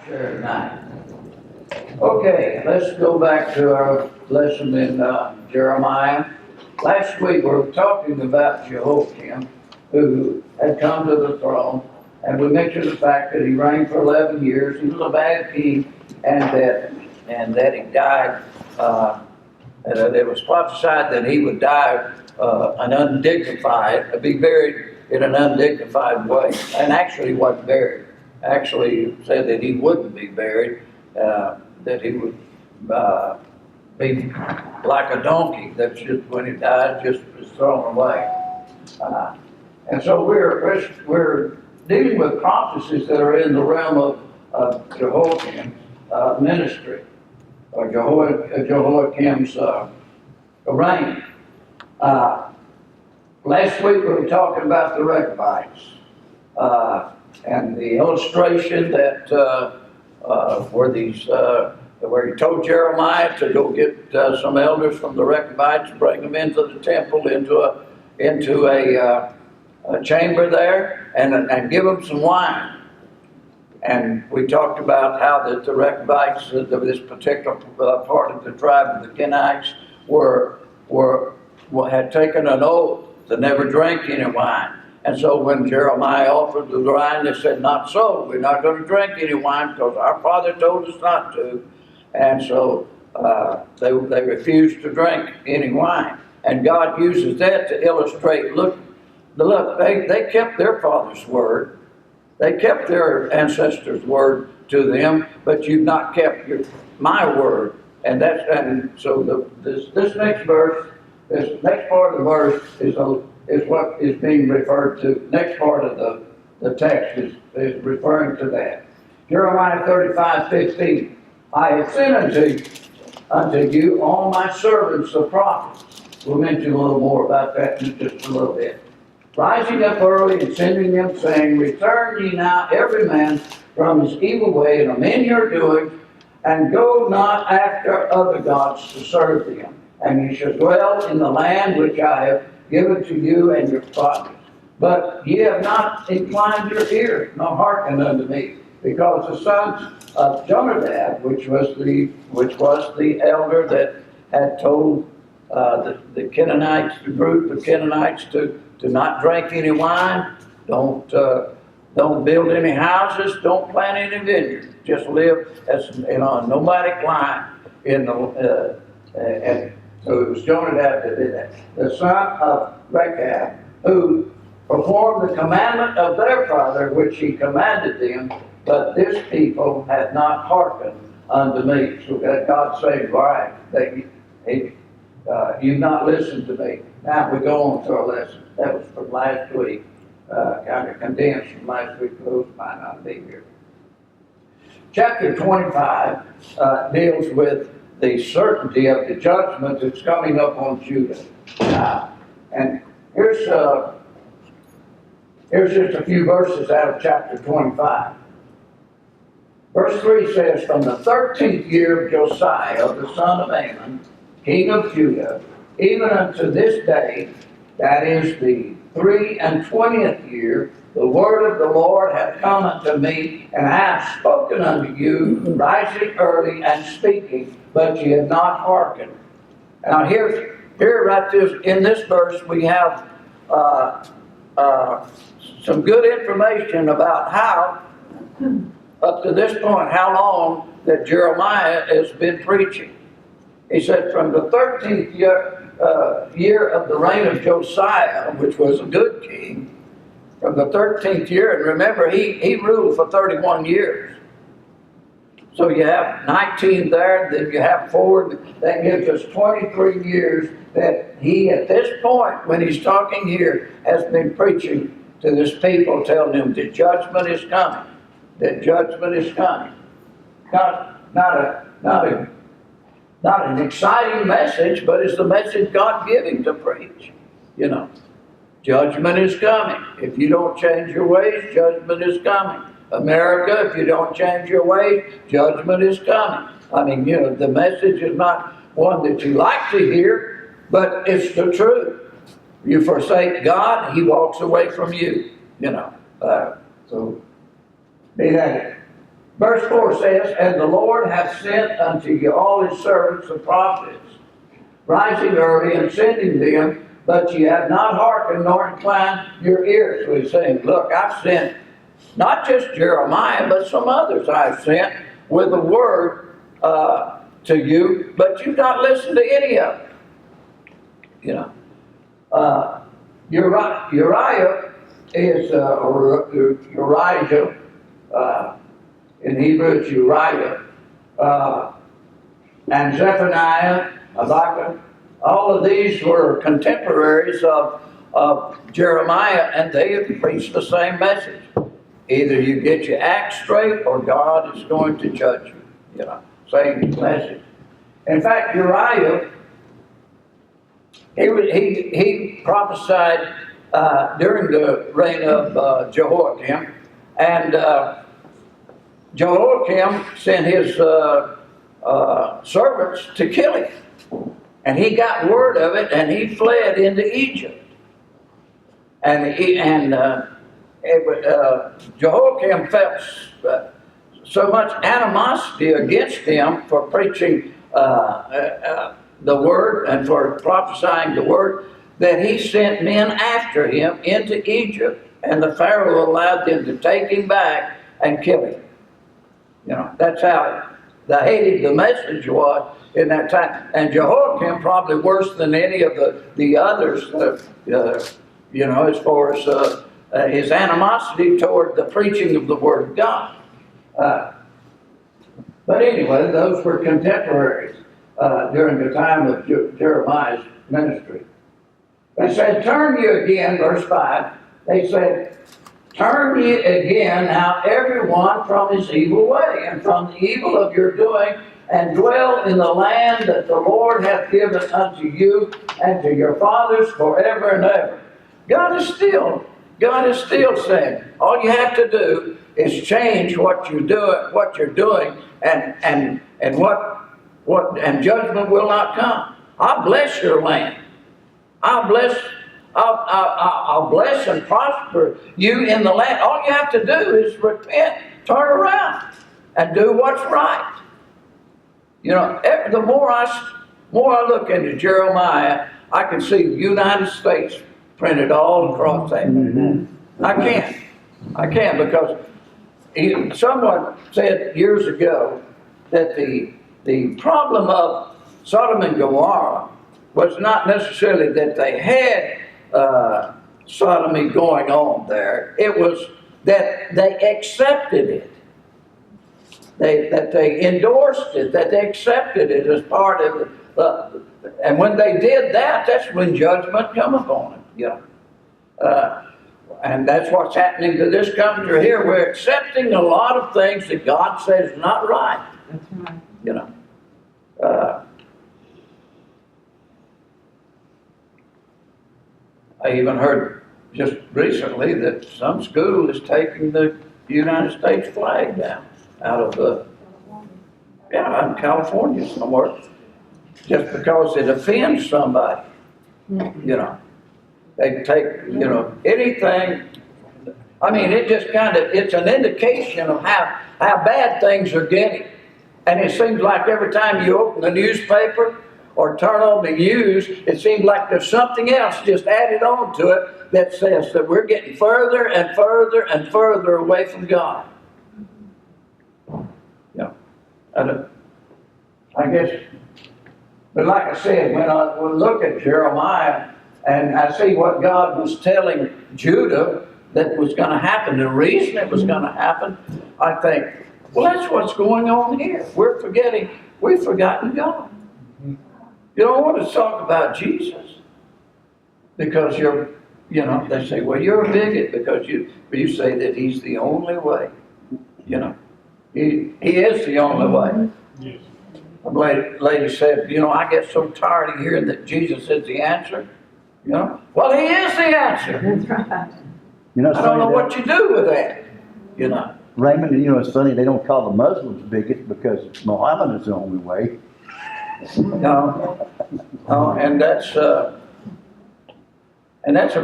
Sure, night. Okay, let's go back to our lesson in Jeremiah. Last week we were talking about Jehoiakim, who had come to the throne, and we mentioned the fact that he reigned for 11 years. He was a bad king, and that he died. And it was prophesied that he would die be buried in an undignified way, and actually he wasn't buried. Actually said that he wouldn't be buried, that he would be like a donkey that's just, when he died, just was thrown away. And so we're dealing with prophecies that are in the realm of Jehoiakim's ministry, or Jehoiakim's reign. Last week we were talking about the Rechabites. And the illustration that where he told Jeremiah to go get some elders from the Rechabites, bring them into the temple, into a chamber there, and give them some wine. And we talked about how that the Rechabites, this particular part of the tribe of the Kenites, had taken an oath to never drink any wine. And so when Jeremiah offered the wine, they said, "Not so. We're not going to drink any wine because our father told us not to." And so they refused to drink any wine. And God uses that to illustrate, look, they kept their father's word. They kept their ancestors' word to them, but you've not kept my word. And so this next verse, this next part of the verse is what is being referred to. Next part of the text is referring to that. Jeremiah 35:15. I have sent unto you all my servants the prophets. We'll mention a little more about that in just a little bit. Rising up early and sending them, saying, Return ye now every man from his evil way, and amend your doings, and go not after other gods to serve them. And ye shall dwell in the land which I have given to you and your fathers. But ye have not inclined your ear, nor hearkened unto me, because the sons of Jonadab, which was the elder that had told the Canaanites, the group of Canaanites, to not drink any wine, don't build any houses, don't plant any vineyards, just live as a nomadic life and so it was Jonadab that did that. The son of Rechab, who performed the commandment of their father, which he commanded them, but this people had not hearkened unto me. So God said, right, you've not listened to me. Now we go on to our lesson. That was from last week, kind of condensed from last week, those might not be here. Chapter 25 deals with the certainty of the judgment that's coming up on Judah. And here's just a few verses out of chapter 25. Verse 3 says, From the 13th year of Josiah, the son of Amon, king of Judah, even unto this day, that is the 23rd year, the word of the Lord hath come unto me, and I have spoken unto you, rising early and speaking, but ye have not hearkened. Now here right there in this verse we have some good information about how, up to this point, how long that Jeremiah has been preaching. He said from the 13th year of the reign of Josiah, which was a good king, from the 13th year, and remember he ruled for 31 years. So you have 19 there, then you have 4, that gives us 23 years that he, at this point, when he's talking here, has been preaching to this people, telling them the judgment is coming. That judgment is coming. Not an exciting message, but it's the message God giving to preach. Judgment is coming. If you don't change your ways, judgment is coming. America, if you don't change your ways, judgment is coming. I mean, the message is not one that you like to hear, but it's the truth. You forsake God, He walks away from you. So be that Verse 4 says, "And the Lord hath sent unto you all his servants the prophets, rising early and sending them, but ye have not hearkened nor inclined your ears." So he's saying, look, I've sent not just Jeremiah, but some others I've sent with the word to you, but you've not listened to any of it. You know, Uriah is Uriah. In Hebrew, it's Uriah. And Zephaniah, Habakkuk, all of these were contemporaries of Jeremiah, and they have preached the same message. Either you get your act straight, or God is going to judge you. You know, same message. In fact, Uriah, he prophesied during the reign of Jehoiakim, and Jehoiakim sent his servants to kill him. And he got word of it, and he fled into Egypt. And Jehoiakim felt so much animosity against him for preaching the word and for prophesying the word, that he sent men after him into Egypt, and the Pharaoh allowed them to take him back and kill him. You know, that's how the hated the message was in that time. And Jehoiakim probably worse than any of the others, you know, as far as his animosity toward the preaching of the Word of God. But anyway, those were contemporaries during the time of Jeremiah's ministry. They said, "Turn ye again," verse 5, they said, "Turn ye again now everyone from his evil way, and from the evil of your doing, and dwell in the land that the Lord hath given unto you and to your fathers forever and ever." God is still saying, all you have to do is change what you're doing, and judgment will not come. I'll bless your land. I'll bless and prosper you in the land. All you have to do is repent, turn around, and do what's right. You know, the more I look into Jeremiah, I can see the United States printed all across that. Mm-hmm. I can't because someone said years ago that the problem of Sodom and Gomorrah was not necessarily that they had sodomy going on there. It was that they accepted it. That they endorsed it, that they accepted it as part of it. And when they did that, that's when judgment come upon them. You know? And that's what's happening to this country here. We're accepting a lot of things that God says is not right. That's right. You know. I even heard just recently that some school is taking the United States flag down out of in California somewhere, just because it offends somebody. You know, they take, you know, anything. I mean, it just it's an indication of how bad things are getting. And it seems like every time you open the newspaper or turn on the news, it seems like there's something else just added on to it that says that we're getting further and further and further away from God. Yeah, I guess, but like I said, when I look at Jeremiah and I see what God was telling Judah that was going to happen, the reason it was going to happen, I think, well, that's what's going on here. We've forgotten God. You don't want to talk about Jesus because they say, well, you're a bigot because you say that he's the only way. You know, he is the only way. Yes. A lady said, I get so tired of hearing that Jesus is the answer. Well, he is the answer. That's right. I don't know what you do with that. Raymond, it's funny, they don't call the Muslims bigots because Muhammad is the only way. No, and that's a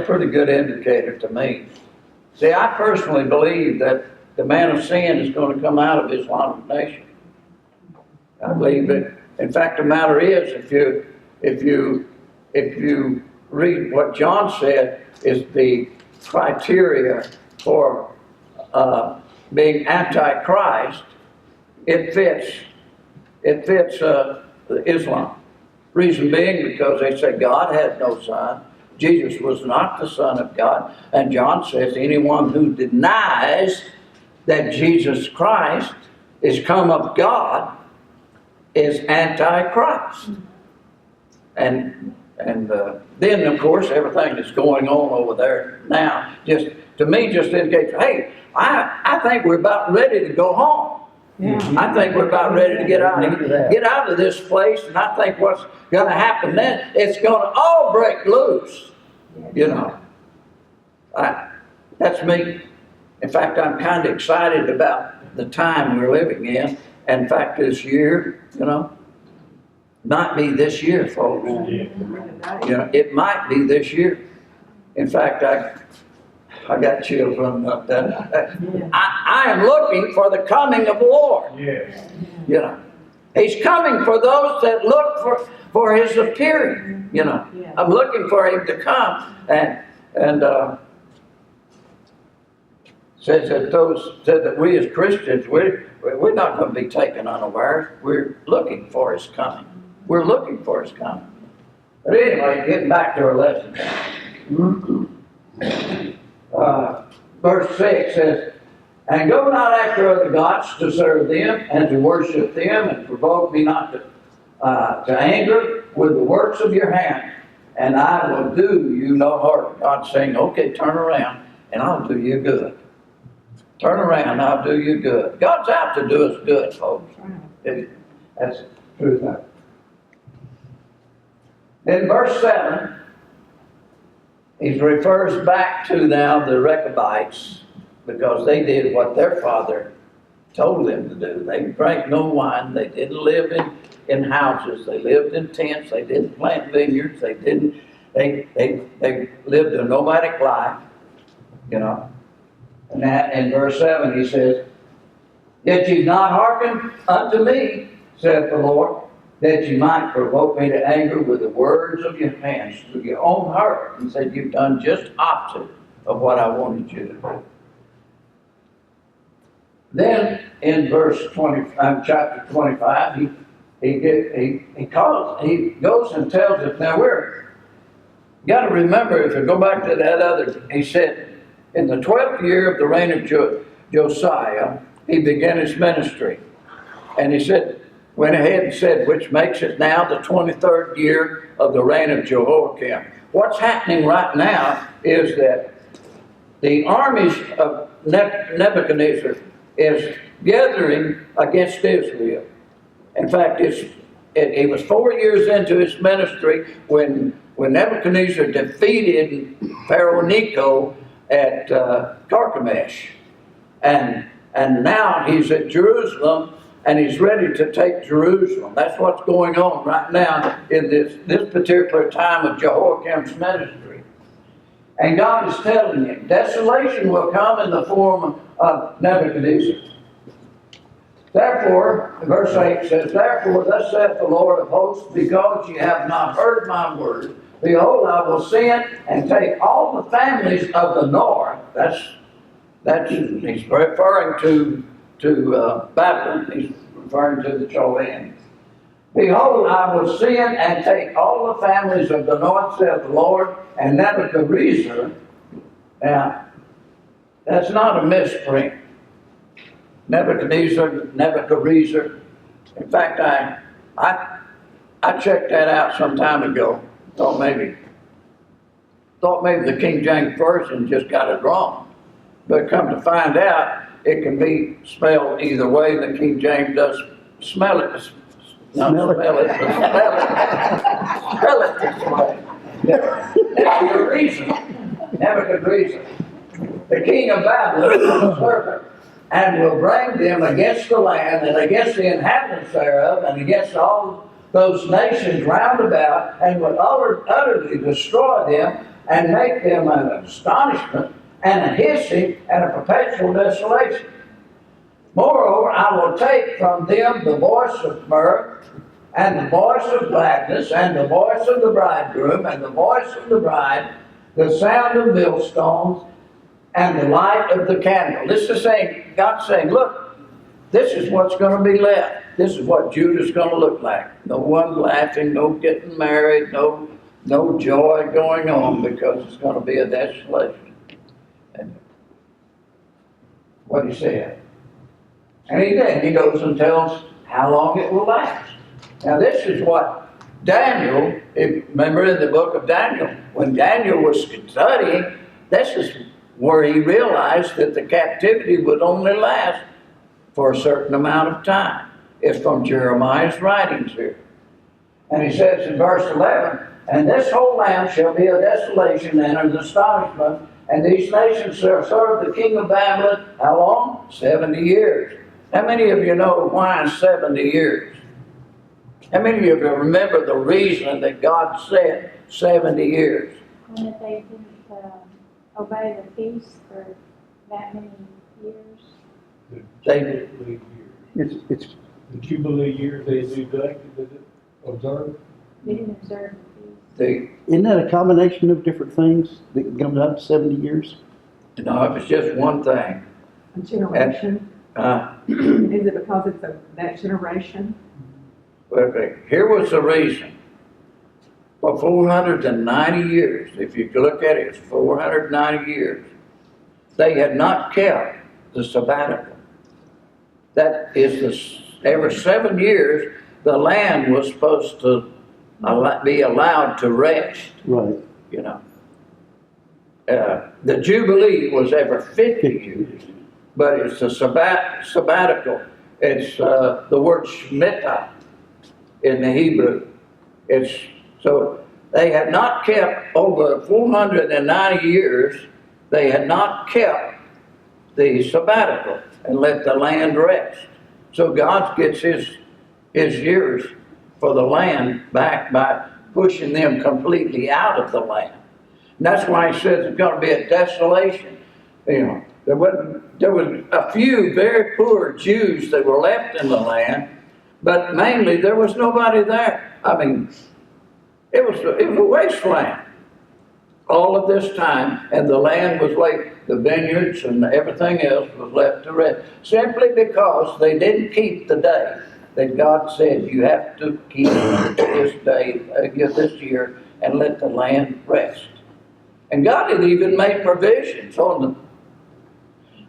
pretty good indicator to me. See, I personally believe that the man of sin is going to come out of Islamic nation. I believe that. In fact, the matter is, if you read what John said is the criteria for being antichrist, it fits Islam. Reason being because they say God had no son, Jesus was not the Son of God, and John says anyone who denies that Jesus Christ is come of God is antichrist. And then of course everything that's going on over there now just to me just indicates, hey, I think we're about ready to go home. Yeah. I think we're about ready to get out of this place, and I think what's going to happen then, it's going to all break loose. You know, that's me. In fact, I'm kind of excited about the time we're living in. In fact, this year, you know, might be this year, folks. You know, it might be this year. In fact, I got chills running up that. I am looking for the coming of the Lord. Yes. You know, He's coming for those that look for His appearing. You know, I'm looking for Him to come, and said that we as Christians, we're not going to be taken unawares. We're looking for His coming. We're looking for His coming. But anyway, getting back to our lesson. Verse 6 says, "And go not after other gods to serve them and to worship them, and provoke me not to anger with the works of your hand, and I will do you no harm." God's saying, okay, turn around and I'll do you good. Turn around, I'll do you good. God's out to do us good, folks. That's the truth of it. In verse 7, he refers back to now the Rechabites, because they did what their father told them to do. They drank no wine. They didn't live in houses. They lived in tents. They didn't plant vineyards. They lived a nomadic life, you know. And that in verse 7 he says, "Yet ye not hearken unto me, saith the Lord, that ye might provoke me to anger with the words of your hands through your own heart." He said, you've done just opposite of what I wanted you to do. Then in chapter 25, he goes and tells us, now you got to remember, if you go back to that other, he said, in the 12th year of the reign of Josiah, he began his ministry. And he said, went ahead and said, which makes it now the 23rd year of the reign of Jehoiakim. What's happening right now is that the armies of Nebuchadnezzar is gathering against Israel. In fact, it was 4 years into his ministry when Nebuchadnezzar defeated Pharaoh Necho at Carchemish. And now he's at Jerusalem, and he's ready to take Jerusalem. That's what's going on right now in this particular time of Jehoiakim's ministry. And God is telling him, desolation will come in the form of Nebuchadnezzar. Therefore, verse 8 says, "Therefore thus saith the Lord of hosts, because ye have not heard my word, behold, I will send and take all the families of the north." He's referring to Babylon. He's referring to the Chaldeans. "Behold, I will send and take all the families of the north, saith the Lord, and Nebuchadnezzar." Now, that's not a misprint. Nebuchadnezzar. In fact, I checked that out some time ago. Thought maybe the King James Version just got it wrong. But come to find out, it can be spelled either way. The King James does spell it this way. Nebuchadnezzar, the king of Babylon, is a servant, and will bring them against the land, and against the inhabitants thereof, and against all those nations round about, and will utterly destroy them, and make them an astonishment, and a hissing, and a perpetual desolation. Moreover, I will take from them the voice of mirth, and the voice of gladness, and the voice of the bridegroom, and the voice of the bride, the sound of millstones, and the light of the candle. This is saying, God's saying, look, this is what's going to be left. This is what Judah's going to look like. No one laughing, no getting married, no joy going on, because it's going to be a desolation. And what he said. And he did. He goes and tells how long it will last. Now this is what Daniel, remember in the book of Daniel, when Daniel was studying, this is where he realized that the captivity would only last for a certain amount of time. It's from Jeremiah's writings here. And he says in verse 11, and this whole land shall be a desolation and an astonishment, and these nations shall serve the king of Babylon, how long? 70 years. How many of you know why 70 years? How many of you remember the reason that God said 70 years? And that they didn't obey the feast for that many years. They It's The Jubilee years they did observe. They didn't observe the feast. Isn't that a combination of different things that comes up to 70 years? No, it was just one thing. A generation? Is it because it's that generation? Okay, here was the reason. For 490 years, if you look at it, it's 490 years, they had not kept the sabbatical. That is, every 7 years, the land was supposed to be allowed to rest. Right. You know. The Jubilee was every 50 years, but it's a sabbatical. It's the word Shemitah in the Hebrew. So they had not kept, over 490 years, they had not kept the sabbatical and let the land rest. So God gets his years for the land back by pushing them completely out of the land. And that's why he says it's going to be a desolation. You know, there was a few very poor Jews that were left in the land, but mainly there was nobody there. I mean, it was a wasteland all of this time, and the land was like the vineyards and everything else was left to rest, simply because they didn't keep the day that God said you have to keep this day, this year, and let the land rest. And God had even made provisions on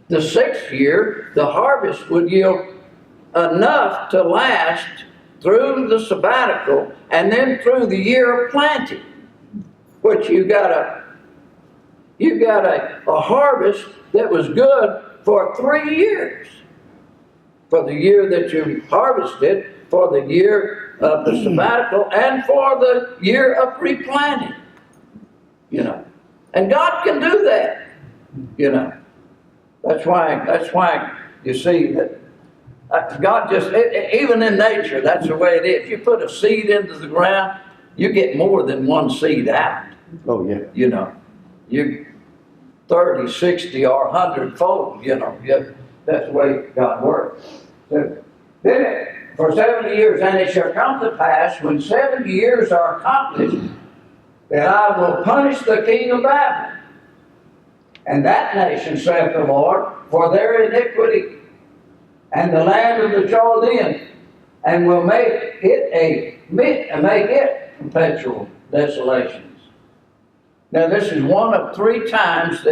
the 6th year. The harvest would yield enough to last through the sabbatical and then through the year of planting, which you got a harvest that was good for 3 years. For the year that you harvested, for the year of the sabbatical, and for the year of replanting. You know, and God can do that. You know, that's why you see that God just, even in nature, that's the way it is. If you put a seed into the ground, you get more than one seed out. Oh, yeah. You know, you 30, 60, or 100-fold, you know. That's the way God works. So, then for 70 years, and it shall come to pass, when 70 years are accomplished, that I will punish the king of Babylon, and that nation, saith the Lord, for their iniquity, and the land of the Chaldeans, and will make it perpetual desolations. Now this is one of 3 times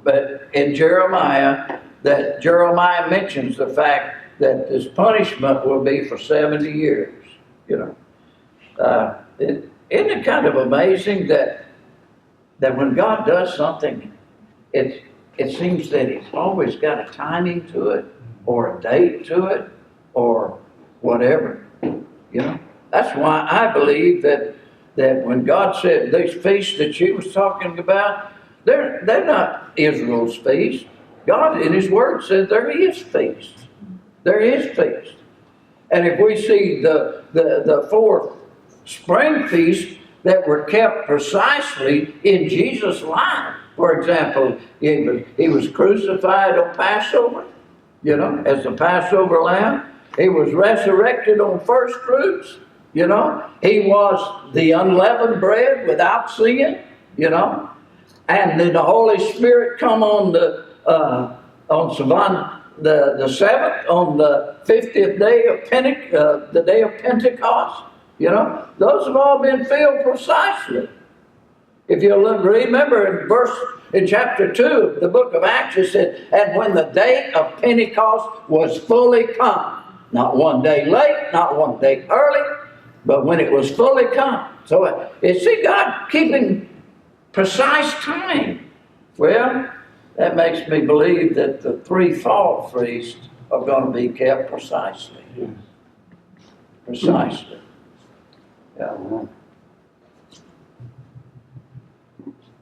but in Jeremiah, that Jeremiah mentions the fact that this punishment will be for 70 years. You know, isn't it kind of amazing that when God does something, it seems that He's always got a timing to it, or a date to it, or whatever. You know, that's why I believe that when God said these feasts that she was talking about, they're not Israel's feast. God in His Word said they're His feast. They're His feast. And if we see the 4 spring feasts that were kept precisely in Jesus' life, for example, He was crucified on Passover. you know, as the Passover lamb. He was resurrected on first fruits, you know. He was the unleavened bread without sin, you know. And then the Holy Spirit come on the the 7th, on the 50th day of the day of Pentecost, you know. Those have all been filled precisely. If you look, remember in chapter 2 of the book of Acts, it said, and when the day of Pentecost was fully come, not one day late, not one day early, but when it was fully come. So you see God keeping precise time. Well, that makes me believe that the 3 fall feasts are going to be kept precisely. Precisely. Yeah.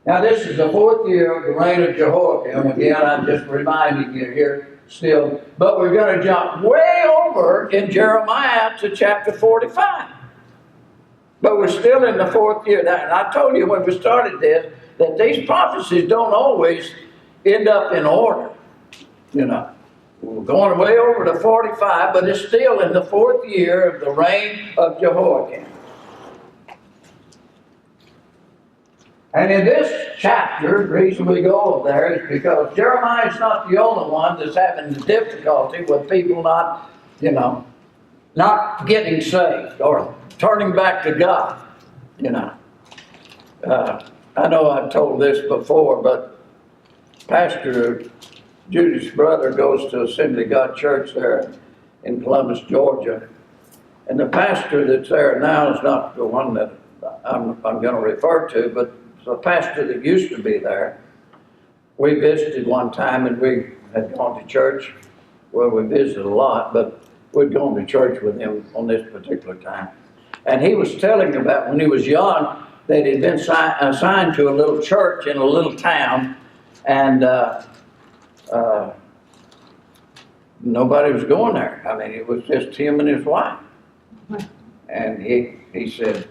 Now this is the 4th year of the reign of Jehoiakim. Again, I'm just reminding you here still. But we're going to jump way over in Jeremiah to chapter 45. But we're still in the 4th year. Now, and I told you when we started this, that these prophecies don't always end up in order. You know, we're going way over to 45, but it's still in the 4th year of the reign of Jehoiakim. And in this chapter, the reason we go there is because Jeremiah is not the only one that's having the difficulty with people not, you know, not getting saved or turning back to God, you know. I know I've told this before, but Pastor Judy's brother goes to Assembly of God Church there in Columbus, Georgia. And the pastor that's there now is not the one that I'm going to refer to, but the pastor that used to be there. We visited one time and we had gone to church. Well, we visited a lot, but we'd gone to church with him on this particular time. And he was telling about when he was young that he'd been assigned to a little church in a little town, and nobody was going there. I mean, it was just him and his wife. And he said,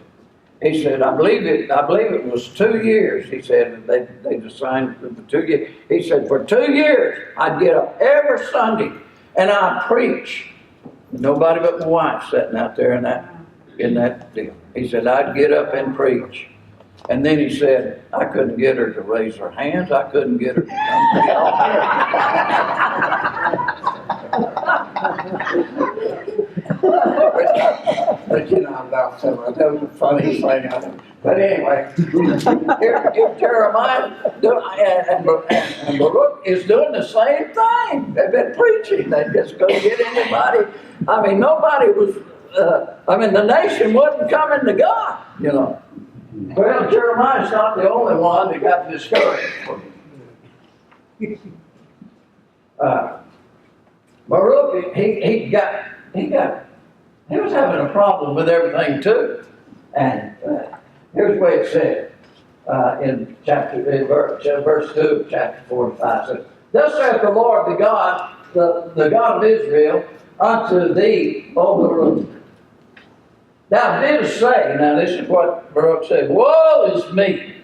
I believe it was 2 years. He said they assigned for 2 years. He said for 2 years I'd get up every Sunday and I'd preach. Nobody but my wife sitting out there in that deal. He said I'd get up and preach. And then he said I couldn't get her to raise her hands. I couldn't get her to come to the altar. But you know, about that was a funny thing. But anyway, here Jeremiah and Burrough is doing the same thing. They've been preaching. They just couldn't get anybody. I mean, nobody was. The nation wasn't coming to God. You know. Well, Jeremiah's not the only one that got discouraged. Burrough, he was having a problem with everything too. And here's the way it said in verse 2 of chapter 45. Says, thus saith the Lord, the God of Israel, unto thee, O Burrough. Thou didst say, now this is what Burrough said, woe is me.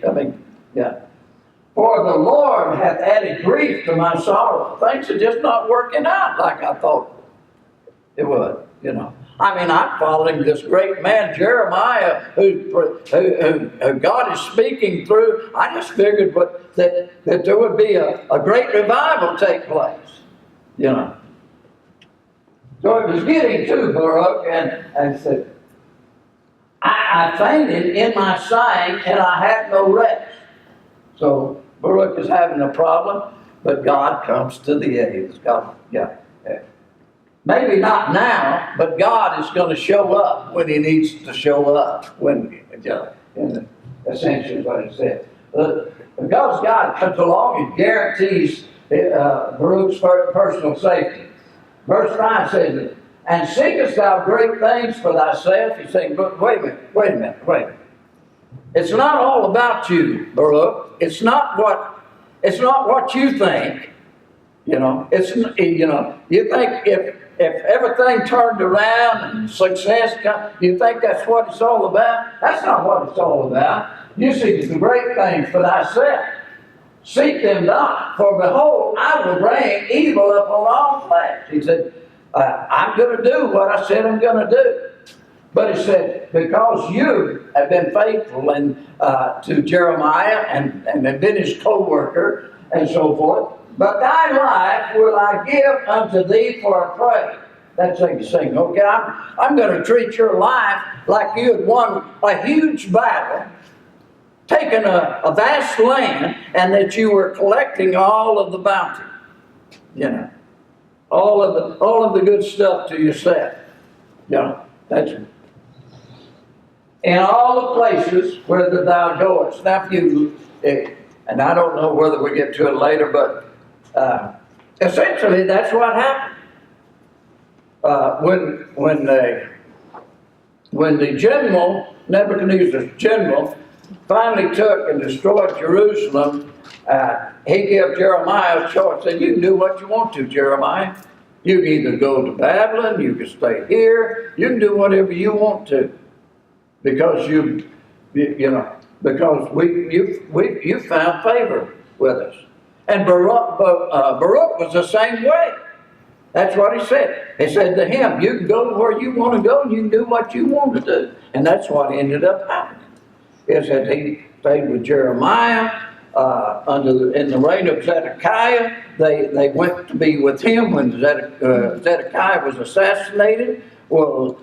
For the Lord hath added grief to my sorrow. Things are just not working out like I thought it would, you know. I mean, I'm following this great man, Jeremiah, who God is speaking through. I just figured that there would be a great revival take place, you know. So it was getting to Burrough, and said, I fainted in my sighing, and I had no rest. So Burrough is having a problem, but God comes to the aid. Maybe not now, but God is going to show up when He needs to show up. Essentially what it said. Because God comes along and guarantees Burrough's personal safety. Verse 5 says, and seekest thou great things for thyself? He's saying, but wait a minute. It's not all about you, Burrough. It's not what you think. You know, you think if everything turned around and success comes, you think that's what it's all about? That's not what it's all about. You seek the great things for thyself. seek them not, for behold, I will bring evil upon all flesh. He said, I'm going to do what I said I'm going to do. But he said, because you have been faithful to Jeremiah and have been his co-worker and so forth, but thy life will I give unto thee for a prey. That's like saying, okay, I'm going to treat your life like you had won a huge battle, taken a vast land, and that you were collecting all of the bounty. You know, all of the good stuff to yourself. You know, that's in all the places whither thou goest. Now, if you, and I don't know whether we get to it later, but essentially that's what happened. When the general, Nebuchadnezzar's general, finally took and destroyed Jerusalem, he gave Jeremiah a choice. Said, you can do what you want to, Jeremiah. You can either go to Babylon, you can stay here, you can do whatever you want to. Because you found favor with us. And Burrough was the same way. That's what he said. He said to him, you can go where you want to go and you can do what you want to do. And that's what ended up happening. Is that he stayed with Jeremiah in the reign of Zedekiah. They went to be with him when Zedekiah was assassinated. Well,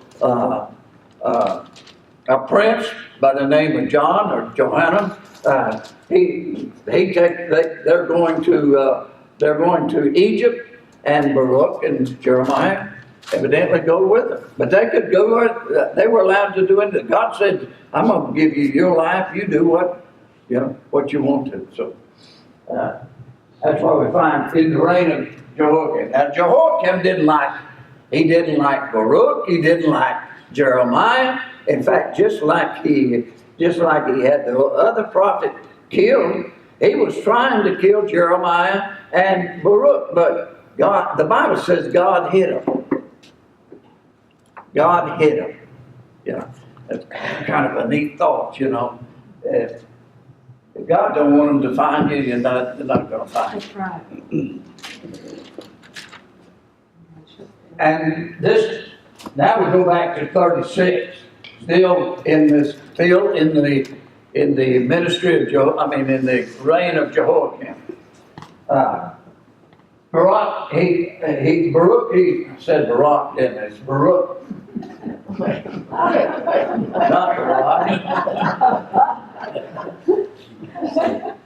a prince by the name of John or Johanan, they're going to Egypt, and Burrough and Jeremiah evidently go with them. But they could go. They were allowed to do it. God said, "I'm going to give you your life. You do what you want to." So that's what we find in the reign of Jehoiakim. Now Jehoiakim didn't like Burrough. He didn't like Jeremiah. In fact, just like he had the other prophet killed, he was trying to kill Jeremiah and Burrough. But God, the Bible says God hid him. God hid him. That's kind of a neat thought, If God don't want him to find you, you're not going to find him. That's right. And this, now we go back to 36. Still in the ministry of in the reign of Jehoiakim. Baruch, he said Baruch, didn't he? It's Baruch. Not Baruch.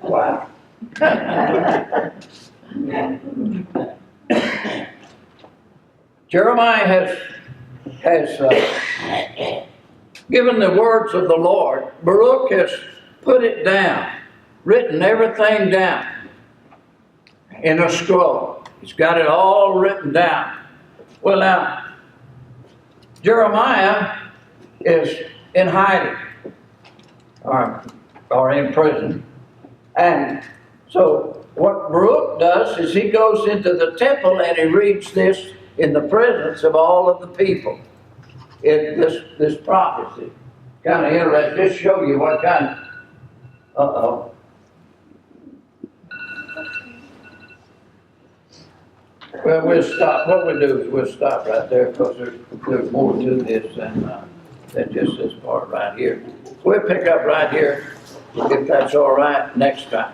Wow. Jeremiah has given the words of the Lord. Burrough has put it down, written everything down in a scroll. He's got it all written down. Well, now, Jeremiah is in hiding or in prison. And so what Burrough does is he goes into the temple and he reads this in the presence of all of the people. This prophecy. Kind of interesting. Just show you what kind of... Well, we'll stop. What we'll do is we'll stop right there because there's more to this than just this part right here. We'll pick up right here, if that's all right, next time.